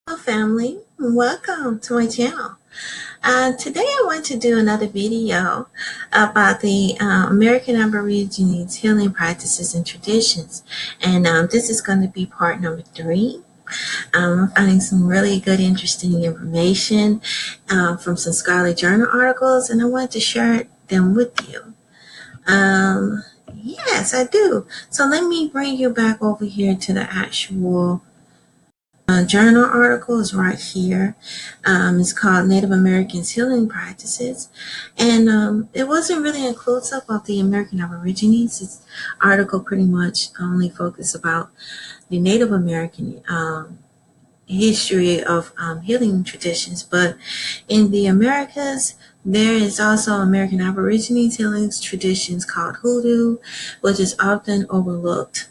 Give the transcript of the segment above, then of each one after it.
Hello family, welcome to my channel. Today I want to do another video about the American Aborigines healing practices and traditions, and this is going to be part number 3. I'm finding some really good interesting information from some scholarly journal articles, and I want to share them with you. Yes, I do. So let me bring you back over here to the actual journal article is right here. It's called Native Americans Healing Practices, and it wasn't really inclusive of the American Aborigines. This article pretty much only focused about the Native American history of healing traditions, but in the Americas, there is also American Aborigines healing traditions called hoodoo, which is often overlooked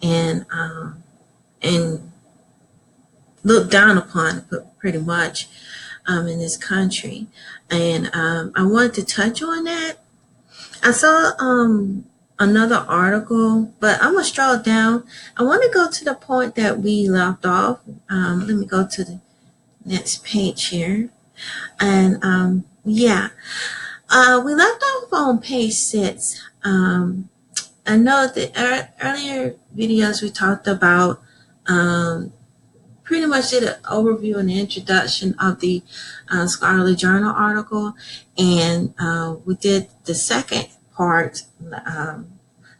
and looked down upon pretty much in this country. And I wanted to touch on that. I saw another article, but I'm going to scroll down. I want to go to the point that we left off. Let me go to the next page here. And yeah, we left off on page 6. I know that earlier videos we talked about pretty much did an overview and introduction of the scholarly journal article, and we did the second part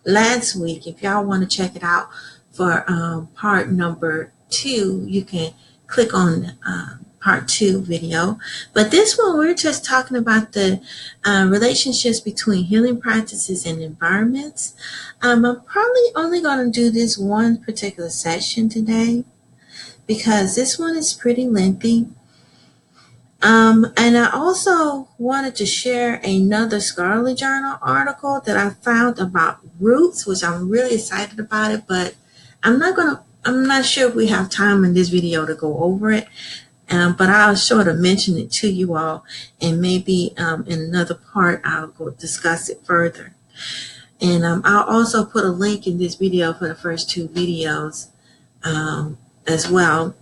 last week. If y'all want to check it out for part number 2, you can click on part 2 video. But this one, we're just talking about the relationships between healing practices and environments. I'm probably only going to do this one particular session today, because this one is pretty lengthy. And I also wanted to share another scholarly journal article that I found about roots, which I'm really excited about it, but I'm not sure if we have time in this video to go over it. But I'll sort of mention it to you all, and maybe in another part I'll go discuss it further. And I'll also put a link in this video for the first 2 videos as well,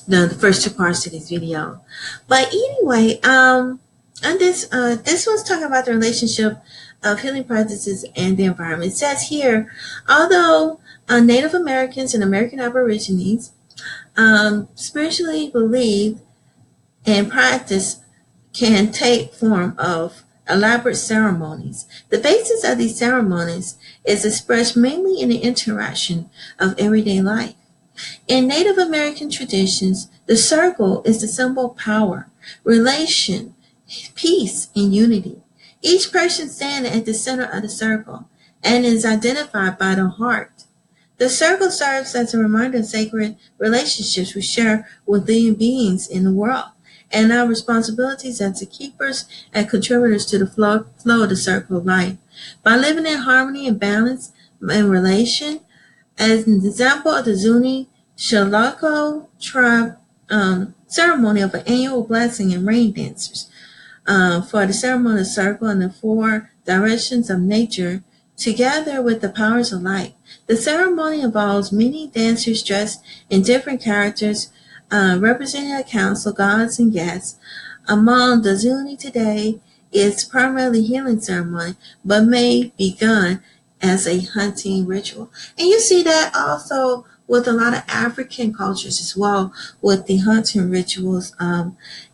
the first 2 parts to this video. But anyway, and this one's talking about the relationship of healing practices and the environment. It says here, although Native Americans and American Aborigines spiritually believe and practice can take form of elaborate ceremonies, the basis of these ceremonies is expressed mainly in the interaction of everyday life. In Native American traditions, the circle is the symbol of power, relation, peace, and unity. Each person stands at the center of the circle and is identified by the heart. The circle serves as a reminder of sacred relationships we share with living beings in the world, and our responsibilities as the keepers and contributors to the flow of the circle of life. By living in harmony and balance and relation, as an example of the Zuni Shalako tribe ceremony of an annual blessing and rain dancers, for the ceremony of the circle and the 4 directions of nature, together with the powers of light. The ceremony involves many dancers dressed in different characters, representing a council, gods, and guests. Among the Zuni today, it's primarily healing ceremony, but may be begun as a hunting ritual. And you see that also with a lot of African cultures as well, with the hunting rituals.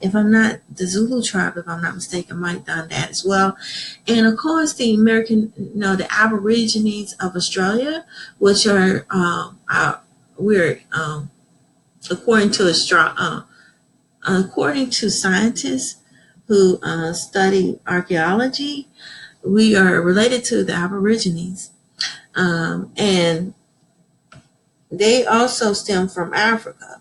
If I'm not, the Zulu tribe, if I'm not mistaken, might have done that as well. And of course, the American, the Aborigines of Australia, which are we're according to scientists who study archaeology, we are related to the Aborigines, and they also stem from Africa,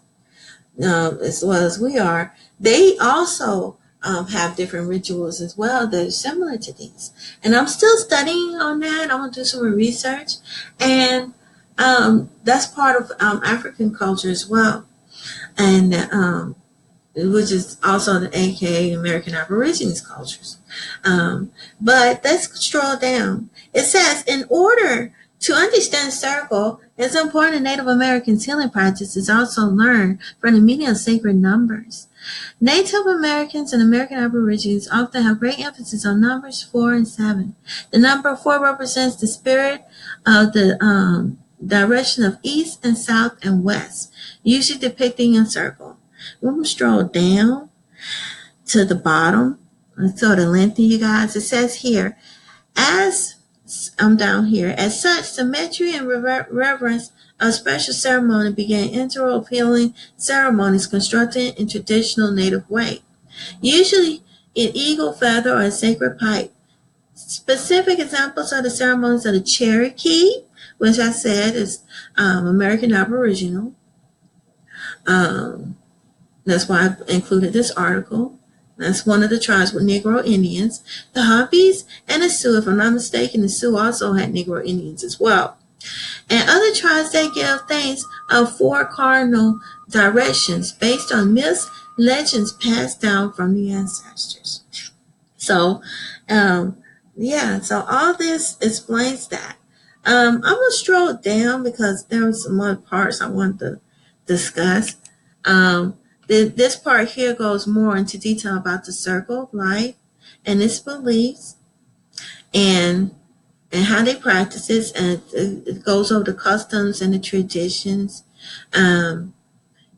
as well as we are. They also have different rituals as well that are similar to these. And I'm still studying on that. I'm going to do some research, and that's part of African culture as well, and which is also the AKA American Aborigines cultures. But let's scroll down. It says, in order To understand circle, it's important that Native Americans' healing practices also learn from the meaning of sacred numbers. Native Americans and American Aborigines often have great emphasis on numbers 4 and 7. The number 4 represents the spirit of the direction of east and south and west, usually depicting a circle. We're going to stroll down to the bottom. Let's sort of lengthen you guys. It says here, as I'm down here, as such, symmetry and reverence of special ceremony began integral healing ceremonies constructed in traditional native way, usually in eagle feather or a sacred pipe. Specific examples of the ceremonies are the Cherokee, which I said is American Aboriginal. That's why I included this article. That's one of the tribes with Negro Indians. The Hopis and the Sioux, if I'm not mistaken, the Sioux also had Negro Indians as well. And other tribes that give thanks of 4 cardinal directions based on myths, legends passed down from the ancestors. So, so all this explains that. I'm going to stroll down because there were some other parts I wanted to discuss. This part here goes more into detail about the circle of life and its beliefs and how they practice it, and it goes over the customs and the traditions.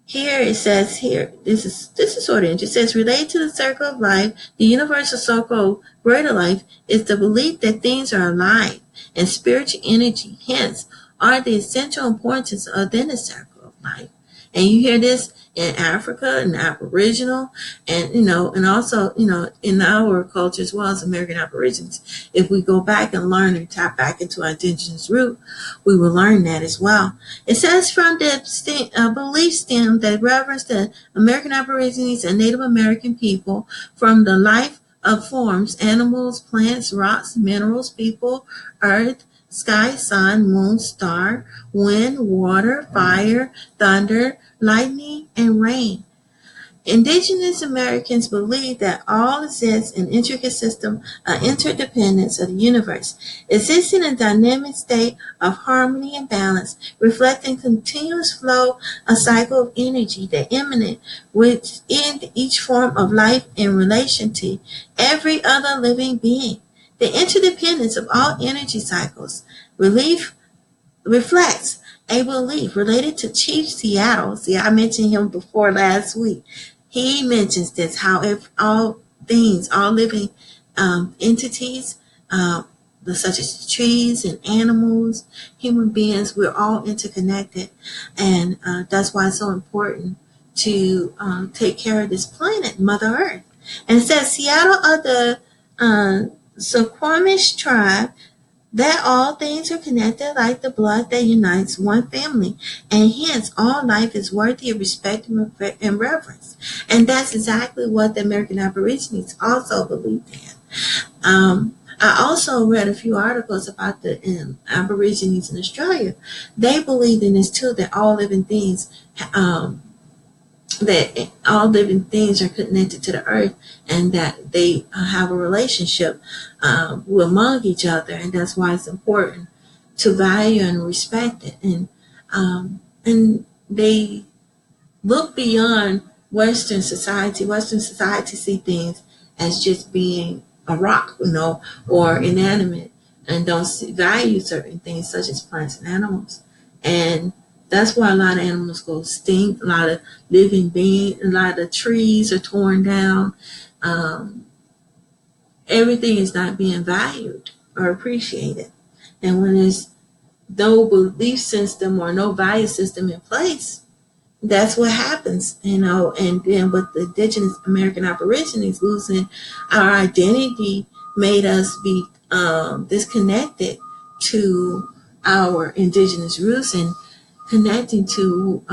Here it says here, this is sort of interesting. It says, related to the circle of life, the universal circle of greater life is the belief that things are alive and spiritual energy, hence, are the essential importance within the circle of life. And you hear this in Africa and Aboriginal, and and also in our culture as well as American Aborigines. If we go back and learn and tap back into our indigenous root, we will learn that as well. It says from the belief stem that reverence the American Aborigines and Native American people from the life of forms, animals, plants, rocks, minerals, people, earth, sky, sun, moon, star, wind, water, fire, thunder, lightning, and rain. Indigenous Americans believe that all exists in intricate system of interdependence of the universe, existing in a dynamic state of harmony and balance, reflecting continuous flow, a cycle of energy that emanate within each form of life in relation to every other living being. The interdependence of all energy cycles reflects a belief related to Chief Seattle. See, I mentioned him before last week. He mentions this, how if all things, all living entities, such as trees and animals, human beings, we're all interconnected. And that's why it's so important to take care of this planet, Mother Earth. And it says Seattle of the Suquamish tribe, that all things are connected like the blood that unites one family, and hence all life is worthy of respect and reverence. And that's exactly what the American Aborigines also believed in. I also read a few articles about the Aborigines in Australia. They believed in this too, that all living things are connected to the earth, and that they have a relationship among each other, and that's why it's important to value and respect it. And they look beyond Western society. Western society see things as just being a rock, or inanimate, and don't value certain things such as plants and animals. And that's why a lot of animals go extinct. A lot of living beings, a lot of trees are torn down. Everything is not being valued or appreciated. And when there's no belief system or no value system in place, that's what happens, And then with the indigenous American Aborigines, losing our identity made us be disconnected to our indigenous roots and connecting to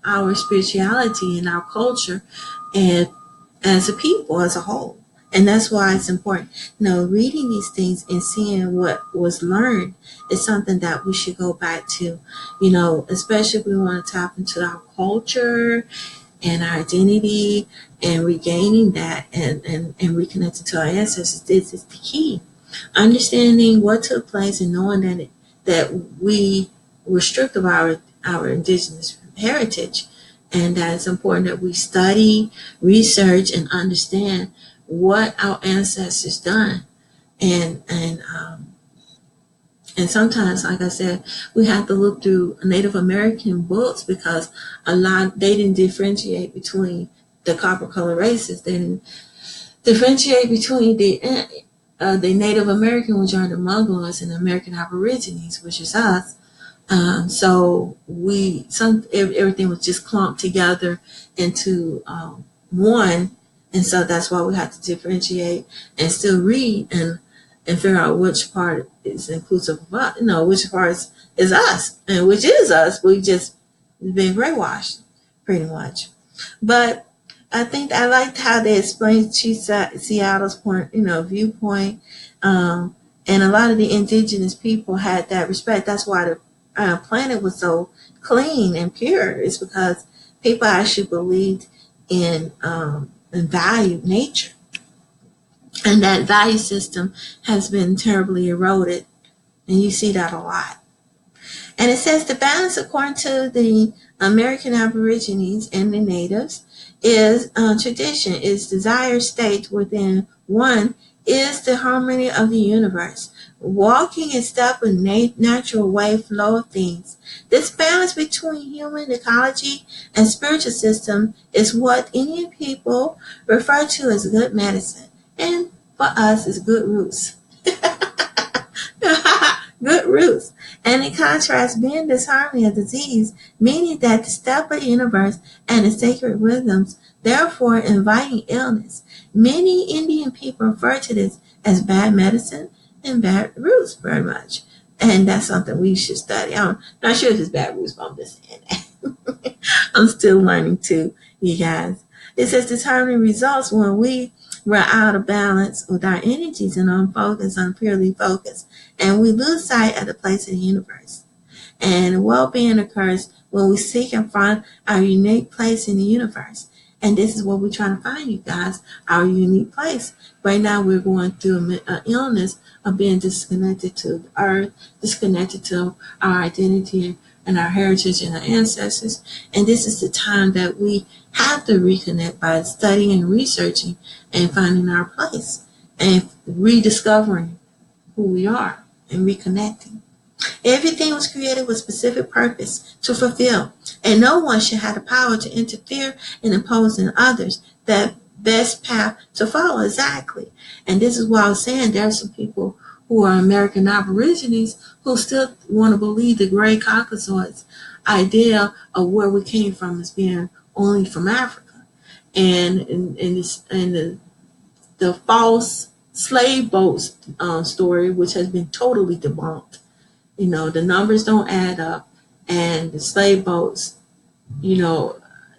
our spirituality and our culture, and as a people as a whole. And that's why it's important. Reading these things and seeing what was learned is something that we should go back to, especially if we want to tap into our culture and our identity and regaining that and reconnecting to our ancestors. This is the key. Understanding what took place and knowing that we were stripped of our indigenous heritage, and that it's important that we study, research, and understand what our ancestors done. And sometimes, like I said, we have to look through Native American books because they didn't differentiate between the copper color races. They didn't differentiate between the Native American, which are the Mongoloids, and the American Aborigines, which is us. So everything was just clumped together into one, and so that's why we have to differentiate and still read and figure out which part is inclusive of us, which part is us, and which is us. We just been brainwashed, pretty much. But I think I liked how they explained Seattle's viewpoint, and a lot of the indigenous people had that respect. That's why the planet was so clean and pure. It's because people actually believed in valued nature. And that value system has been terribly eroded. And you see that a lot. And it says the balance, according to the American Aborigines and the natives, is tradition, is desired state within one, is the harmony of the universe. Walking in step with natural wave flow of things. This balance between human ecology and spiritual system is what Indian people refer to as good medicine. And for us, it's good roots. Good roots. And in contrast, being disharmony of disease, meaning that the step of the universe and the sacred rhythms, therefore inviting illness. Many Indian people refer to this as bad medicine and bad roots, very much. And that's something we should study. I'm not sure if it's bad roots, but I'm just saying that. I'm still learning too, you guys. It says disharmony results when we're out of balance with our energies and unfocused, unpurely focused, and we lose sight of the place in the universe. And well-being occurs when we seek and find our unique place in the universe. And this is what we're trying to find, you guys, our unique place. Right now, we're going through an illness of being disconnected to the earth, disconnected to our identity and our heritage and our ancestors. And this is the time that we have to reconnect by studying and researching and finding our place and rediscovering who we are and reconnecting. Everything was created with specific purpose to fulfill, and no one should have the power to interfere and impose on others that best path to follow exactly. And this is why I was saying there are some people who are American Aborigines who still want to believe the gray Caucasoids idea of where we came from as being only from Africa, and the false slave boats story, which has been totally debunked. The numbers don't add up, and the slave boats, they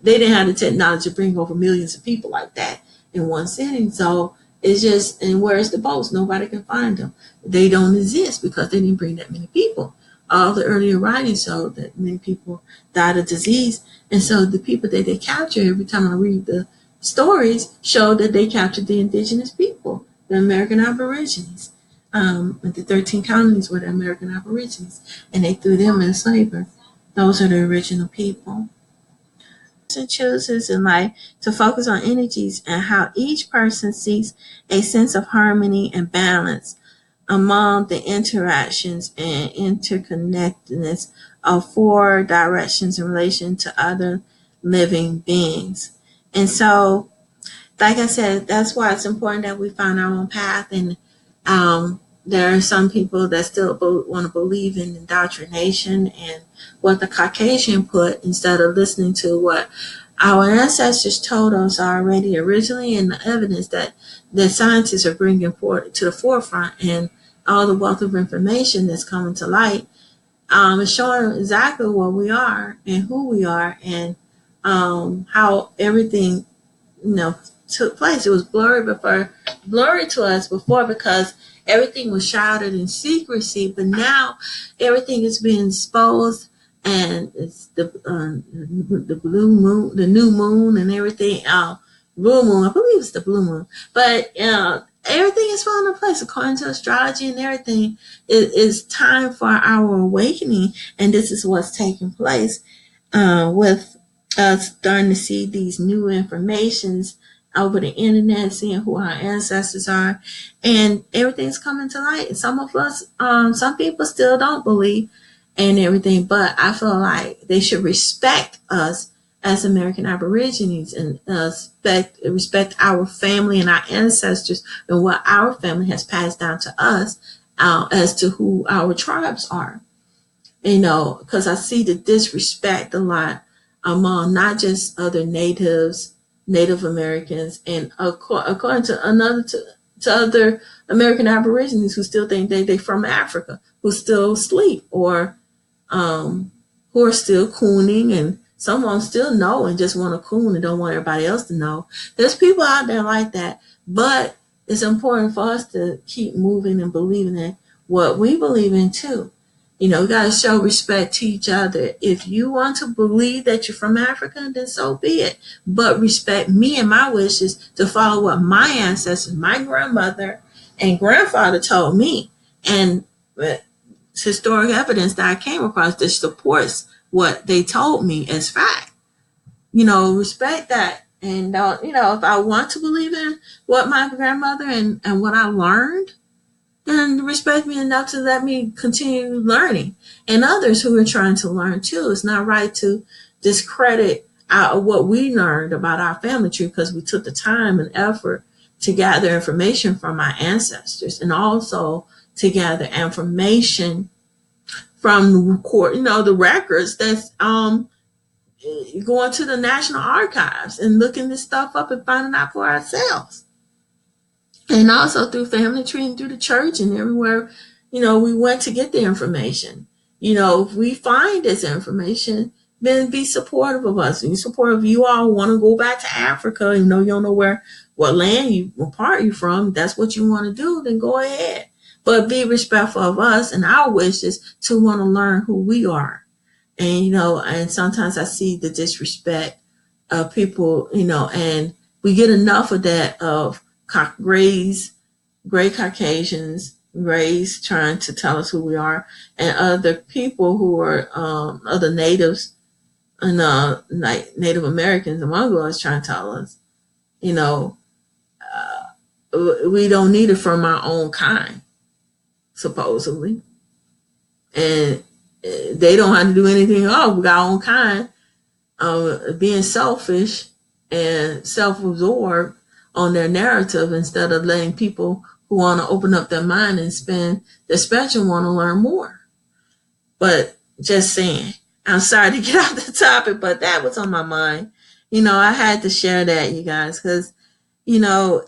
didn't have the technology to bring over millions of people like that in one sitting. So it's just, and where's the boats? Nobody can find them. They don't exist because they didn't bring that many people. All the earlier writings show that many people died of disease. And so the people that they capture, every time I read the stories, show that they captured the indigenous people, the American Aborigines. The 13 colonies were the American Aborigines, and they threw them in slavery. Those are the original people. Person chooses in life to focus on energies and how each person seeks a sense of harmony and balance among the interactions and interconnectedness of four directions in relation to other living beings. And so, like I said, that's why it's important that we find our own path. And there are some people that still want to believe in indoctrination and what the Caucasian put instead of listening to what our ancestors told us already originally, and the evidence that the scientists are bringing forward to the forefront, and all the wealth of information that's coming to light is showing exactly what we are and who we are, and how everything took place. It was blurry to us before because everything was shrouded in secrecy, but now everything is being exposed, and it's the blue moon, the new moon, and everything. Blue moon, I believe it's the blue moon, but everything is falling into place according to astrology and everything. It is time for our awakening, and this is what's taking place with us starting to see these new informations over the internet, seeing who our ancestors are, and everything's coming to light. Some of us, some people still don't believe and everything, but I feel like they should respect us as American Aborigines and respect our family and our ancestors and what our family has passed down to us as to who our tribes are. Because I see the disrespect a lot among not just other natives, Native Americans, and according to other American Aborigines who still think they're from Africa, who still sleep or who are still cooning, and some of them still know and just want to coon and don't want everybody else to know. There's people out there like that, but it's important for us to keep moving and believing in what we believe in too. We got to show respect to each other. If you want to believe that you're from Africa, then so be it. But respect me and my wishes to follow what my ancestors, my grandmother and grandfather told me. And historic evidence that I came across that supports what they told me as fact. Respect that. And, if I want to believe in what my grandmother and what I learned, then respect me enough to let me continue learning. And others who are trying to learn too. It's not right to discredit what we learned about our family tree because we took the time and effort to gather information from our ancestors and also to gather information from the records that's going to the National Archives and looking this stuff up and finding out for ourselves. And also through family tree and through the church and everywhere, we went to get the information. If we find this information, then be supportive of us. Be supportive. If you all want to go back to Africa, you don't know what land what part you're from, that's what you want to do, then go ahead. But be respectful of us and our wishes to want to learn who we are. And, and sometimes I see the disrespect of people, and we get enough of that of gray Caucasians, rays trying to tell us who we are, and other people who are other natives and like Native Americans among us trying to tell us, we don't need it from our own kind, supposedly, and they don't have to do anything. We got our own kind, being selfish and self-absorbed on their narrative instead of letting people who want to open up their mind and spend their spectrum want to learn more. But just saying, I'm sorry to get off the topic, but that was on my mind. I had to share that, you guys, because we're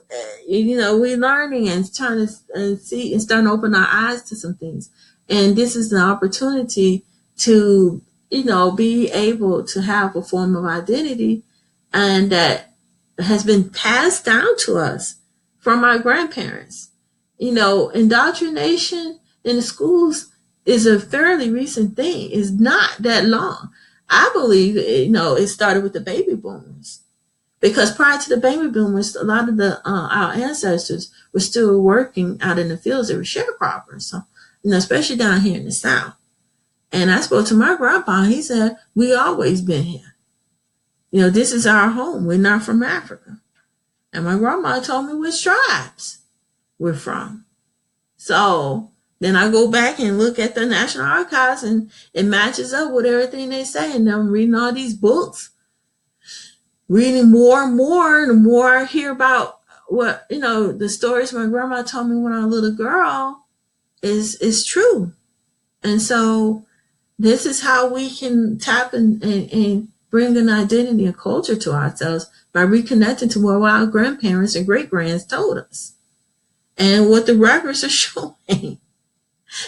learning and trying to see and starting to open our eyes to some things. And this is an opportunity to, be able to have a form of identity and that has been passed down to us from our grandparents. Indoctrination in the schools is a fairly recent thing. It's not that long. I believe, it started with the baby boomers. Because prior to the baby boomers, a lot of our ancestors were still working out in the fields. They were sharecroppers, so especially down here in the South. And I spoke to my grandpa. He said, "We always been here. This is our home. We're not from Africa." And my grandma told me which tribes we're from. So then I go back and look at the National Archives, and it matches up with everything they say. And I'm reading all these books. Reading more and more, the more I hear about what, the stories my grandma told me when I was a little girl is true. And so this is how we can tap and bring an identity and culture to ourselves by reconnecting to what our grandparents and great-grands told us and what the records are showing.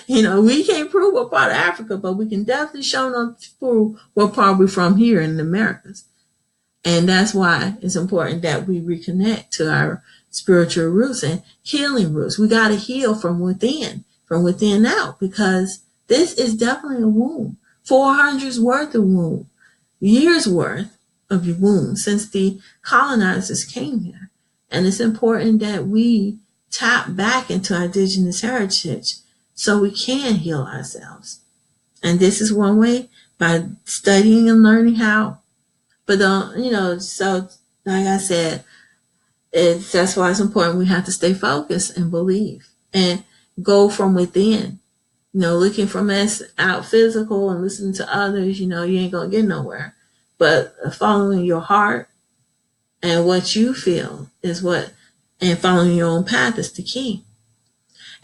We can't prove what part of Africa, but we can definitely show them prove what part we're from here in the Americas. And that's why it's important that we reconnect to our spiritual roots and healing roots. We got to heal from within out, because this is definitely a wound. 400's worth of wound, years worth of your wound since the colonizers came here. And it's important that we tap back into our indigenous heritage so we can heal ourselves. And this is one way, by studying and learning how. But don't, so like I said, that's why it's important. We have to stay focused and believe and go from within. Looking from us out physical and listening to others, you ain't going to get nowhere. But following your heart and what you feel and following your own path is the key.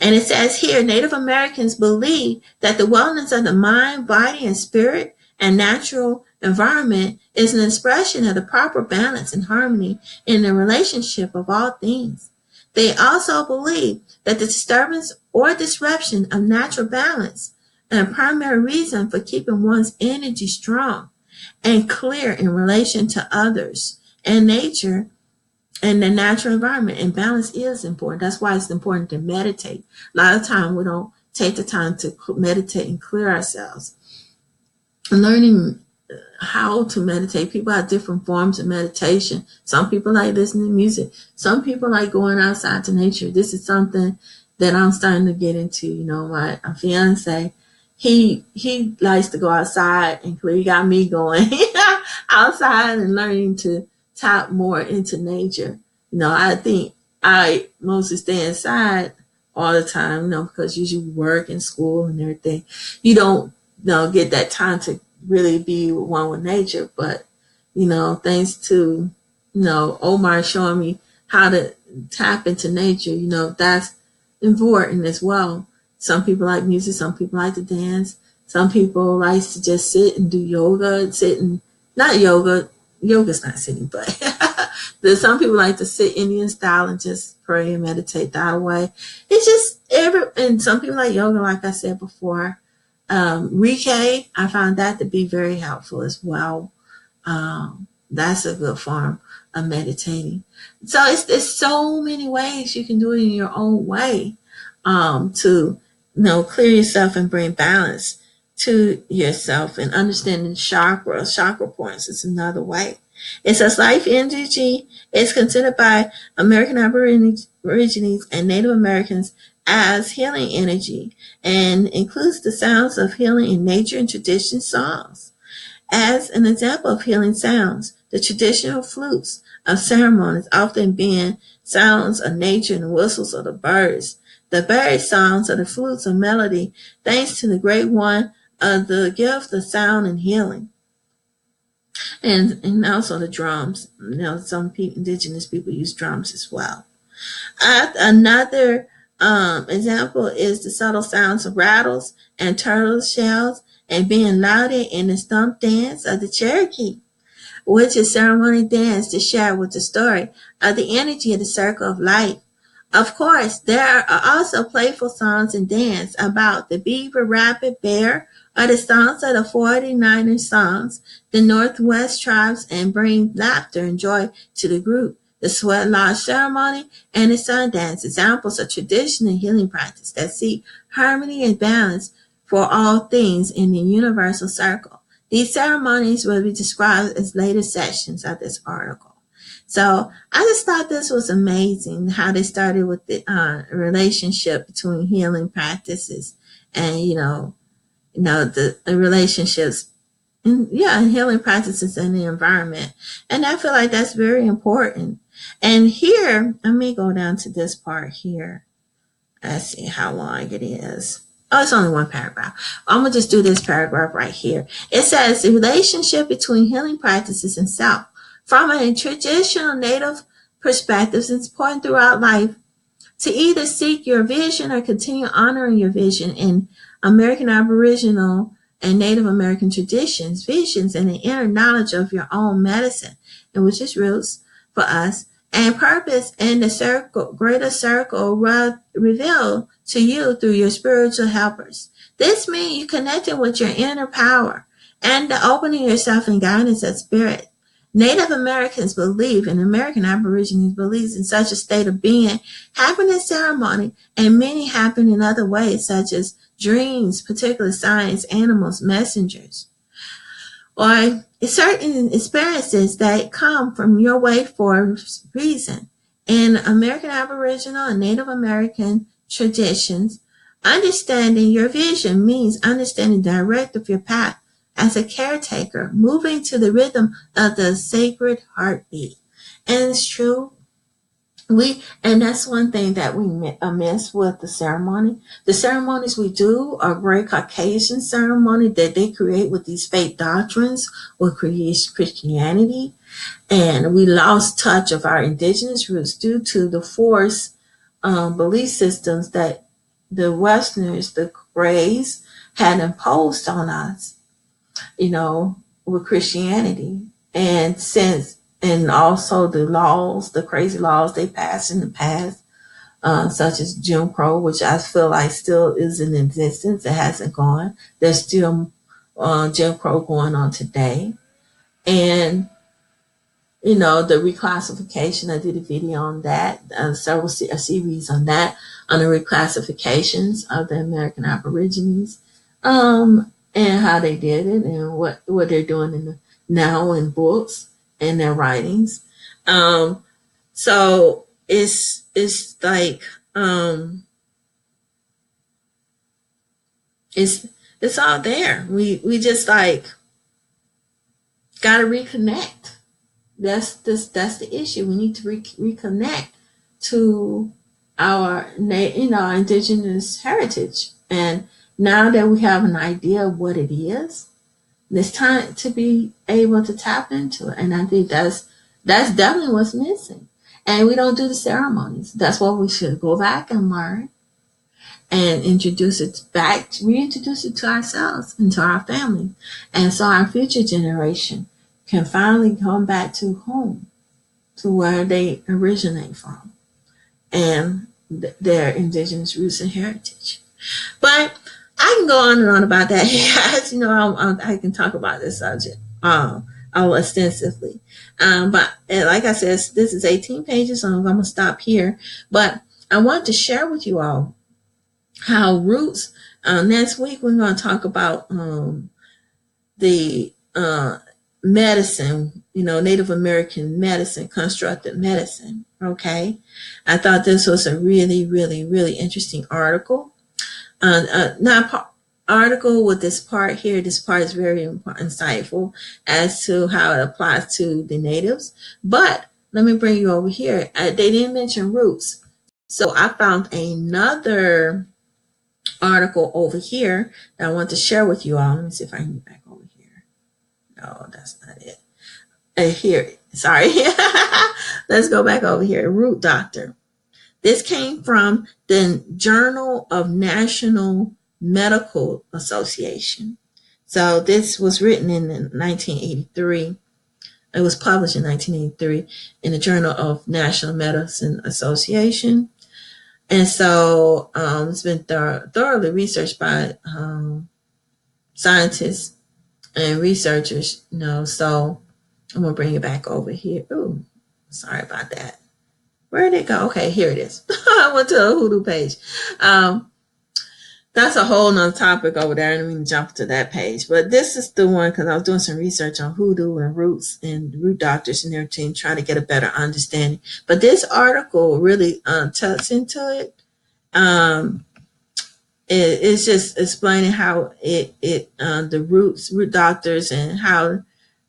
And it says here, Native Americans believe that the wellness of the mind, body, and spirit and natural environment is an expression of the proper balance and harmony in the relationship of all things. They also believe that the disturbance or disruption of natural balance is a primary reason for keeping one's energy strong and clear in relation to others and nature and the natural environment. And balance is important. That's why it's important to meditate. A lot of time we don't take the time to meditate and clear ourselves. Learning how to meditate. People have different forms of meditation. Some people like listening to music. Some people like going outside to nature. This is something that I'm starting to get into. My fiance, he likes to go outside, and he got me going outside and learning to tap more into nature. I think I mostly stay inside all the time, because usually work and school and everything. You don't get that time to really be one with nature. But thanks to Omar showing me how to tap into nature, that's important as well. Some people like music, some people like to dance, some people like to just sit and do yoga, not yoga's not sitting, but there's some people like to sit Indian style and just pray and meditate that way. It's just and some people like yoga, like I said before. Reiki, I found that to be very helpful as well. That's a good form of meditating. So there's so many ways you can do it in your own way to clear yourself and bring balance to yourself. And understanding chakra points is another way. It says life energy is considered by American Aborigines and Native Americans as healing energy, and includes the sounds of healing in nature and tradition songs. As an example of healing sounds, the traditional flutes of ceremonies often being sounds of nature and whistles of the birds. The bird songs of the flutes of melody, thanks to the great one of the gift of sound and healing. And also the drums. Some indigenous people use drums as well. Another example is the subtle sounds of rattles and turtle shells and being lauded in the stump dance of the Cherokee, which is ceremony dance to share with the story of the energy of the circle of life. Of course, there are also playful songs and dance about the beaver, rabbit, bear, or the songs of the 49er songs, the Northwest tribes, and bring laughter and joy to the group. The Sweat Lodge ceremony and the sun dance, examples of tradition and healing practice that seek harmony and balance for all things in the universal circle. These ceremonies will be described as later sections of this article. So I just thought this was amazing how they started with the relationship between healing practices and the relationships and healing practices in the environment. And I feel like that's very important. And here, let me go down to this part here. Let's see how long it is. Oh, it's only one paragraph. I'm going to just do this paragraph right here. It says the relationship between healing practices and self. From a traditional Native perspective, it's important throughout life to either seek your vision or continue honoring your vision in American Aboriginal and Native American traditions, visions, and the inner knowledge of your own medicine, and which is roots for us, and purpose in the greater circle revealed to you through your spiritual helpers. This means you connecting with your inner power and opening yourself in guidance of spirit. Native Americans believe, and American Aborigines believes in such a state of being, happen in ceremony, and many happen in other ways, such as dreams, particular signs, animals, messengers, or certain experiences that come from your way for a reason. In American Aboriginal and Native American traditions, understanding your vision means understanding the direct of your path as a caretaker, moving to the rhythm of the sacred heartbeat. And it's true. And that's one thing that we miss with the ceremony. The ceremonies we do are great Caucasian ceremony that they create with these fake doctrines or create Christianity. And we lost touch of our indigenous roots due to the forced belief systems that the Westerners, the Greys, had imposed on us, with Christianity. And also the laws, the crazy laws they passed in the past, such as Jim Crow, which I feel like still is in existence. It hasn't gone. There's still Jim Crow going on today. And the reclassification, I did a video on that, a series on that, on the reclassifications of the American Aborigines, and how they did it and what they're doing now in books and their writings. So it's like, it's all there. We just like got to reconnect. That's the issue. We need to reconnect to our indigenous heritage. And now that we have an idea of what it is, it's time to be able to tap into it. And I think that's definitely what's missing. And we don't do the ceremonies. That's what we should go back and learn and reintroduce it to ourselves and to our family. And so our future generation can finally come back to home, to where they originate from, and their indigenous roots and heritage. But I can go on and on about that, guys. I can talk about this subject extensively. But like I said, this is 18 pages, so I'm going to stop here. But I want to share with you all how roots. Next week we're going to talk about the medicine, Native American medicine, constructed medicine. Okay. I thought this was a really, really, really interesting article. Article with this part here. This part is very insightful as to how it applies to the natives. But let me bring you over here. They didn't mention roots. So I found another article over here that I want to share with you all. Let me see if I can get back over here. No, that's not it. Here, sorry. Let's go back over here. Root Doctor. This came from the Journal of National Medical Association. So this was written in 1983. It was published in 1983 in the Journal of National Medicine Association. And so it's been thoroughly researched by scientists and researchers, So I'm going to bring it back over here. Ooh, sorry about that. Where did it go? Okay, here it is. I went to the Hoodoo page. That's a whole nother topic over there. I didn't even jump to that page. But this is the one because I was doing some research on hoodoo and roots and root doctors and everything, trying to get a better understanding. But this article really tucks into it. It's just explaining how the root doctors and how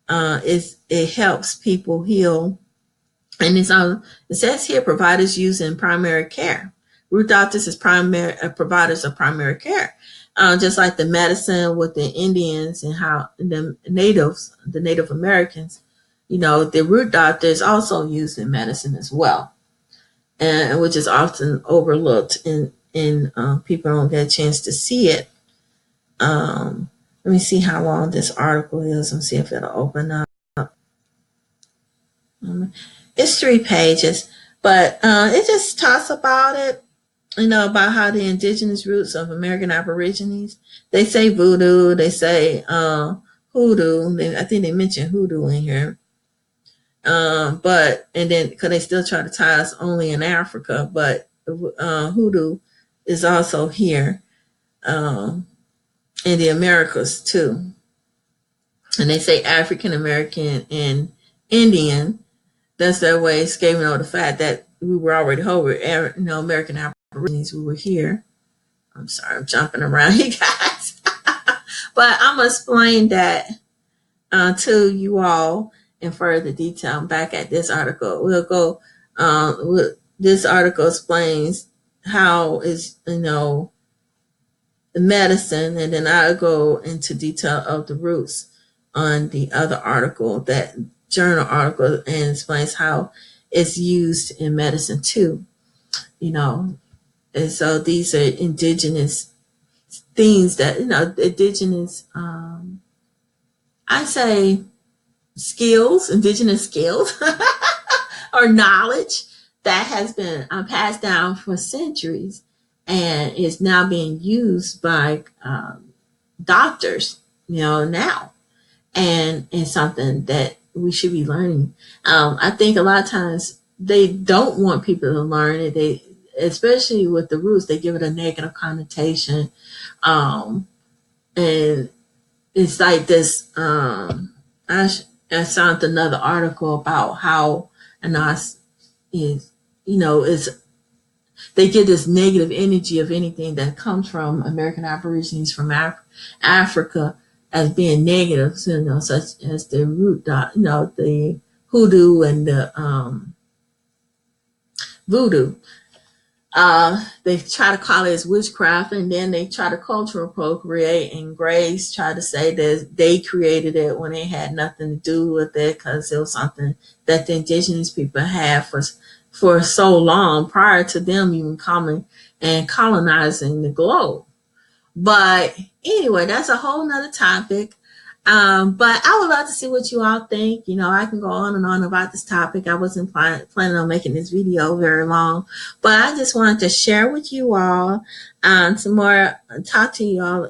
it helps people heal. And it says here, providers used in primary care. Root doctors is providers of primary care, just like the medicine with the Indians and how the Native Americans, the root doctor is also used in medicine as well, and which is often overlooked and people don't get a chance to see it. Let me see how long this article is and see if it'll open up. It's 3 pages, but it just talks about it, about how the indigenous roots of American Aborigines. They say voodoo, they say hoodoo. I think they mentioned hoodoo in here. And then because they still try to tie us only in Africa, but hoodoo is also here in the Americas too. And they say African American and Indian. That's their way of escaping over the fact that we were already over, American Aborigines, we were here. I'm sorry, I'm jumping around, you guys. But I'm going to explain that to you all in further detail. I'm back at this article. We'll go, this article explains how is, the medicine, and then I'll go into detail of the roots on the other article, that journal article, and explains how it's used in medicine too. And so these are indigenous things that, indigenous, I say skills, indigenous skills or knowledge that has been passed down for centuries and is now being used by doctors, now. And it's something that we should be learning. I think a lot of times they don't want people to learn it. They, especially with the roots, they give it a negative connotation. And it's like this, I found another article about how Anas is, they get this negative energy of anything that comes from American Aborigines from Africa as being negative, such as the root, the hoodoo and the voodoo. They try to call it as witchcraft, and then they try to cultural appropriate, and Grace try to say that they created it when it had nothing to do with it, because it was something that the indigenous people had for so long prior to them even coming and colonizing the globe. But anyway, that's a whole nother topic. But I would love to see what you all think. I can go on and on about this topic. I wasn't planning on making this video very long, but I just wanted to share with you all some more, talk to you all,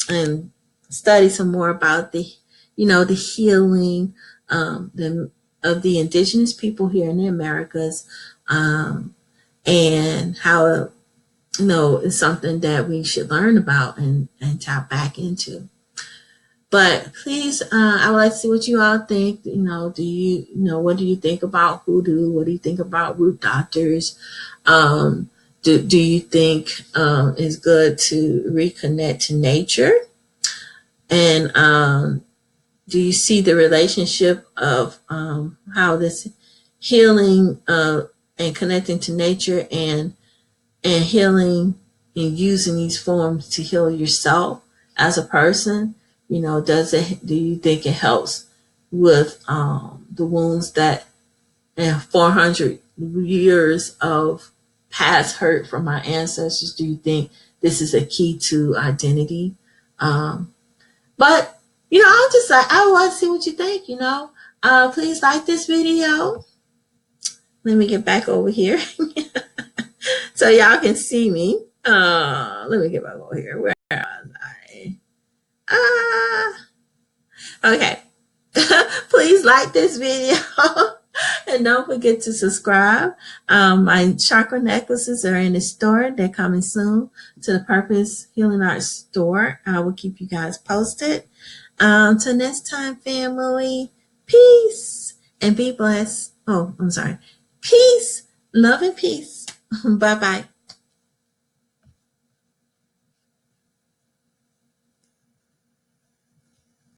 and study some more about the healing of the indigenous people here in the Americas, and how it's something that we should learn about and tap back into. But please, I would like to see what you all think. Do you, what do you think about hoodoo? What do you think about root doctors? Do you think it's good to reconnect to nature? And do you see the relationship of how this healing and connecting to nature and healing and using these forms to heal yourself as a person? Do you think it helps with the wounds that and 400 years of past hurt from our ancestors? Do you think this is a key to identity? But I would like to see what you think. Please like this video. Let me get back over here so y'all can see me. Let me get back over here. Where am I? Okay. Please like this video and don't forget to subscribe. My chakra necklaces are in the store. They're coming soon to the Purpose Healing Arts store. I will keep you guys posted. Till next time, family. Peace and be blessed. Oh, I'm sorry. Peace, love, and peace. Bye-bye.